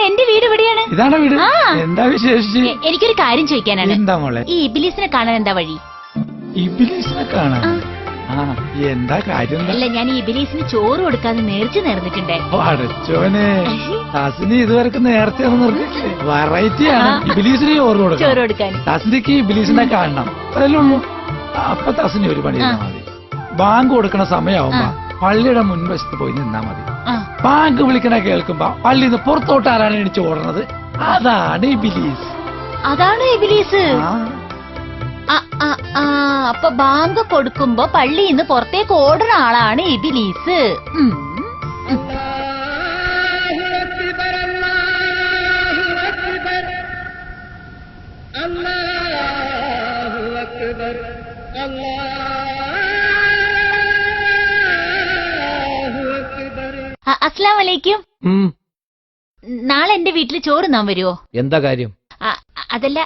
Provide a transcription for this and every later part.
എന്റെ വീട് ഇവിടെയാണ്. ഇതാണ് വീട്. എന്താ വിശേഷിച്ച്? എനിക്കൊരു കാര്യം ചോദിക്കാനാണ്. എന്താ മോളെ? ഈ ഇബിലീസിനെ കാണാൻ എന്താ വഴി? ഇബിലീസിനെ കാണാൻ എന്താ കാര്യം? അല്ല, ഞാൻ ഈ ഇബിലീസിന് ചോറ് കൊടുക്കാതെ നേർച്ച നേർന്നിട്ടുണ്ടേ. അടച്ചോനെ, തസ്നി ഇതുവരെ നേരത്തെ നിർത്തിയില്ലേ? വെറൈറ്റിയാണ് ഇബിലീസിന് ചോറ് കൊടുക്കാൻ. തസ്നിക്ക് ഇബിലീസിനെ കാണണം, അതല്ലേ ഉള്ളൂ. അപ്പൊ തസ്നി ഒരു പണി ചെയ്താൽ മതി. ബാങ്ക് കൊടുക്കണ സമയമാവുമ്പോ പള്ളിയുടെ മുൻവശത്ത് പോയി നിന്നാ മതി. ബാങ്ക് വിളിക്കണ കേൾക്കുമ്പോ പള്ളിന്ന് പുറത്തോട്ട് ആരാണ് എണിച്ച് ഓടുന്നത്? അതാണ് ഇബിലീസ്. അതാണ് ഇബിലീസ്. അപ്പൊ ബാങ്ക് കൊടുക്കുമ്പോ പള്ളിന്ന് പുറത്തേക്ക് ഓടുന്ന ആളാണ് ഇബിലീസ്. അസ്സലാമു അലൈക്കും. നാളെ എന്റെ വീട്ടിൽ ചോറ് നാൻ വരുവോ? എന്താ കാര്യം? അതല്ല,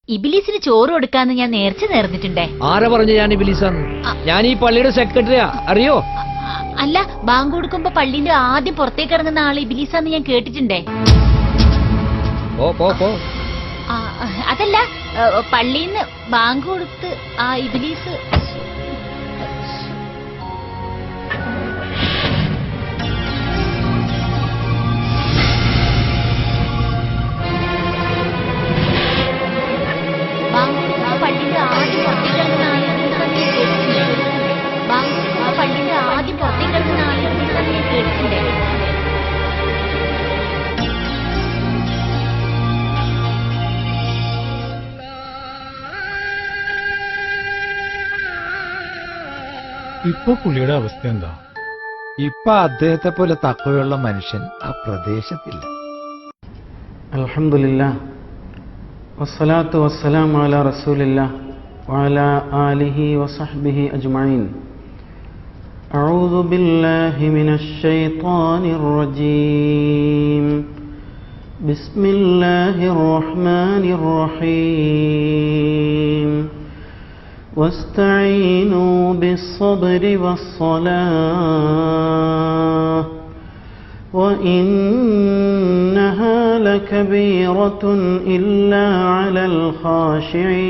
ഇബിലീസിന് ചോറ് കൊടുക്കാന്ന് ഞാൻ നേർച്ച നേർന്നിട്ടുണ്ടേ. ആരാ പറഞ്ഞു ഞാൻ ഇബിലീസാന്ന്? ഞാൻ ഈ പള്ളിയുടെ സെക്രട്ടറിയാ, അറിയോ? അല്ല, ബാങ്ക് കൊടുക്കുമ്പോ പള്ളിന്റെ ആദ്യം പുറത്തേക്ക് ഇറങ്ങുന്ന ആള് ഇബിലീസാന്ന് ഞാൻ കേട്ടിട്ടുണ്ടേ. അതല്ല, പള്ളിന്ന് ബാങ്ക് കൊടുത്ത് ആ ഇബിലീസ് പള്ളിന്റെ ആദ്യം പുറത്തേക്ക് ഇറങ്ങുന്ന ആള് ഇബിലീസാന്ന് ഞാൻ കേട്ടിട്ടുണ്ടേ. ഇപ്പൊ പുള്ളിയുടെ അവസ്ഥ എന്താ? ഇപ്പൊ അദ്ദേഹത്തെ പോലെ തക്കവയുള്ള മനുഷ്യൻ ആ പ്രദേശത്തില്ല. അൽഹംദുലില്ലാഹ് വസ്സലാത്തു വസ്സലാമു അലാ റസൂലില്ലാഹ് വഅലാ ആലിഹി വസഹ്ബിഹി അജ്മഈൻ. അഊദു ബില്ലാഹി മിനശ് ശൈത്വാനിർ റജീം. ബിസ്മില്ലാഹിർ റഹ്മാനിർ റഹീം. വസ്തഈനൂ ബിസ്സബ്രി വസ്സലാഹ് وإنها لكبيرة إلا على الخاشعين.